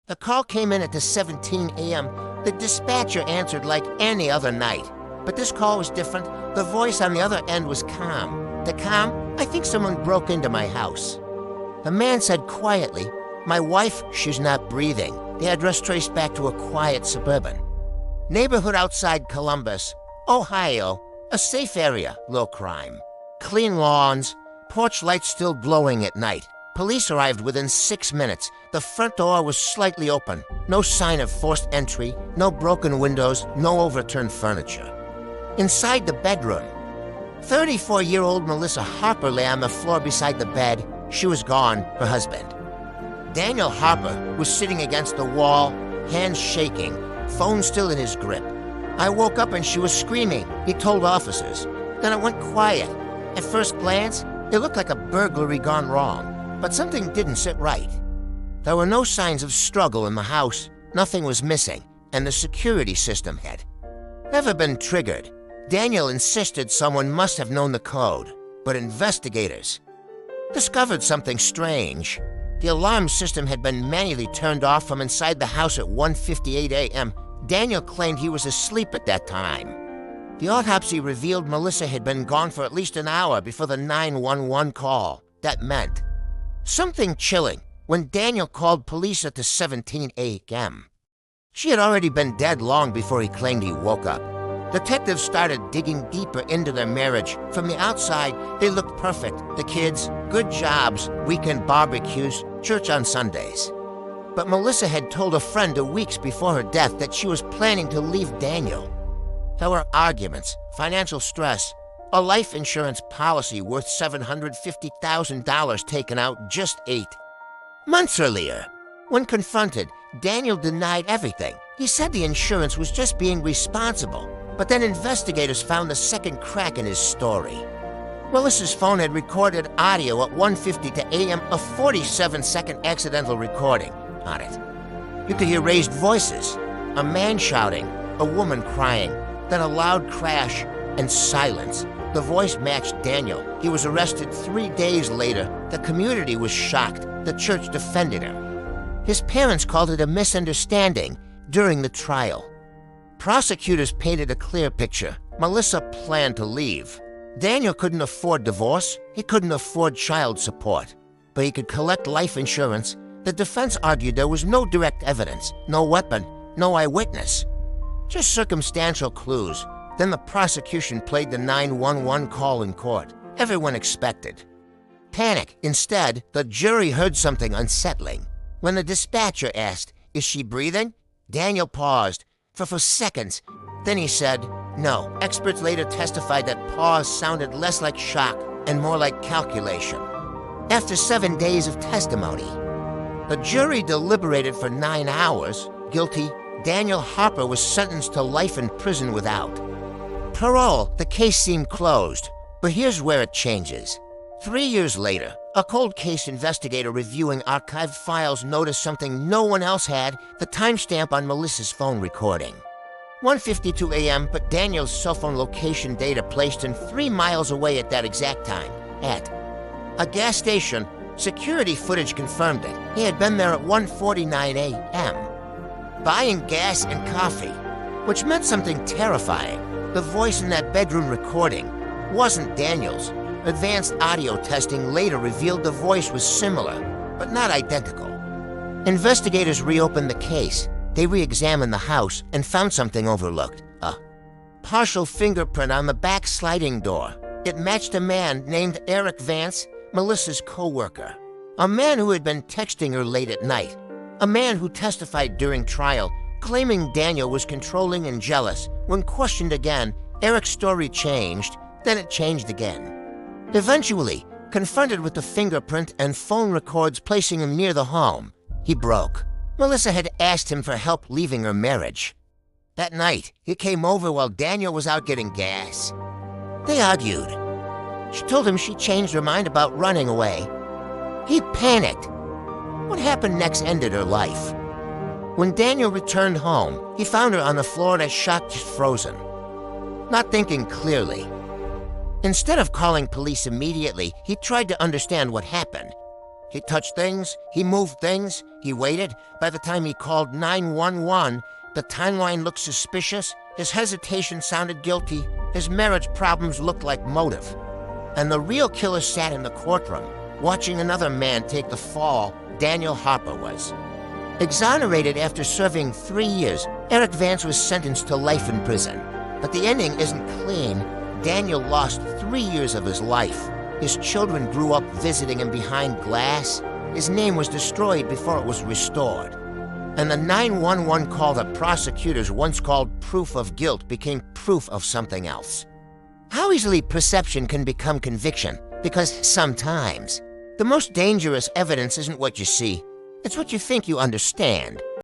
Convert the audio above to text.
The call came in at the 17 a.m. The dispatcher answered like any other night. But this call was different. The voice on the other end was calm. The calm, I think someone broke into my house. The man said quietly, "My wife, she's not breathing." The address traced back to a quiet suburban neighborhood outside Columbus, Ohio. A safe area, low crime. Clean lawns, porch lights still glowing at night. Police arrived within 6 minutes. The front door was slightly open. No sign of forced entry, no broken windows, no overturned furniture. Inside the bedroom, 34-year-old Melissa Harper lay on the floor beside the bed. She was gone, her husband. Daniel Harper was sitting against the wall, hands shaking, phone still in his grip. I woke up and she was screaming, he told officers. Then it went quiet. At first glance, it looked like a burglary gone wrong. But something didn't sit right. There were no signs of struggle in the house, nothing was missing, and the security system had never been triggered. Daniel insisted someone must have known the code, but investigators discovered something strange. The alarm system had been manually turned off from inside the house at 1:58 a.m. Daniel claimed he was asleep at that time. The autopsy revealed Melissa had been gone for at least an hour before the 911 call. That meant something chilling when Daniel called police at the 17 a.m. She had already been dead long before he claimed he woke up. Detectives started digging deeper into their marriage. From the outside, they looked perfect. The kids, good jobs, weekend barbecues, church on Sundays. But Melissa had told a friend weeks before her death that she was planning to leave Daniel. There were arguments, financial stress, a life insurance policy worth $750,000 taken out just 8 months earlier. When confronted, Daniel denied everything. He said the insurance was just being responsible. But then investigators found the second crack in his story. Melissa's phone had recorded audio at 1:50 a.m., a 47-second accidental recording on it. You could hear raised voices, a man shouting, a woman crying, then a loud crash and silence. The voice matched Daniel. He was arrested 3 days later. The community was shocked. The church defended him. His parents called it a misunderstanding during the trial. Prosecutors painted a clear picture. Melissa planned to leave. Daniel couldn't afford divorce. He couldn't afford child support. But he could collect life insurance. The defense argued there was no direct evidence, no weapon, no eyewitness. Just circumstantial clues. Then the prosecution played the 911 call in court. Everyone expected panic. Instead, the jury heard something unsettling. When the dispatcher asked, "Is she breathing?" Daniel paused for seconds. Then he said, "No." Experts later testified that pause sounded less like shock and more like calculation. After 7 days of testimony, the jury deliberated for 9 hours. Guilty, Daniel Harper was sentenced to life in prison without parole. The case seemed closed, but here's where it changes. 3 years later, a cold case investigator reviewing archived files noticed something no one else had: the timestamp on Melissa's phone recording. 1:52 a.m., but Daniel's cell phone location data placed him 3 miles away at that exact time, at a gas station. Security footage confirmed it. He had been there at 1:49 a.m., buying gas and coffee, which meant something terrifying. The voice in that bedroom recording wasn't Daniel's. Advanced audio testing later revealed the voice was similar, but not identical. Investigators reopened the case. They re-examined the house and found something overlooked: a partial fingerprint on the back sliding door. It matched a man named Eric Vance, Melissa's co-worker. A man who had been texting her late at night. A man who testified during trial, claiming Daniel was controlling and jealous. When questioned again, Eric's story changed, then it changed again. Eventually, confronted with the fingerprint and phone records placing him near the home, he broke. Melissa had asked him for help leaving her marriage. That night, he came over while Daniel was out getting gas. They argued. She told him she changed her mind about running away. He panicked. What happened next ended her life. When Daniel returned home, he found her on the floor as shocked, frozen, not thinking clearly. Instead of calling police immediately, he tried to understand what happened. He touched things, he moved things, he waited. By the time he called 911, the timeline looked suspicious, his hesitation sounded guilty, his marriage problems looked like motive. And the real killer sat in the courtroom, watching another man take the fall. Daniel Harper was. Exonerated after serving 3 years, Eric Vance was sentenced to life in prison. But the ending isn't clean. Daniel lost 3 years of his life. His children grew up visiting him behind glass. His name was destroyed before it was restored. And the 911 call that prosecutors once called proof of guilt became proof of something else. How easily perception can become conviction, because sometimes the most dangerous evidence isn't what you see, it's what you think you understand.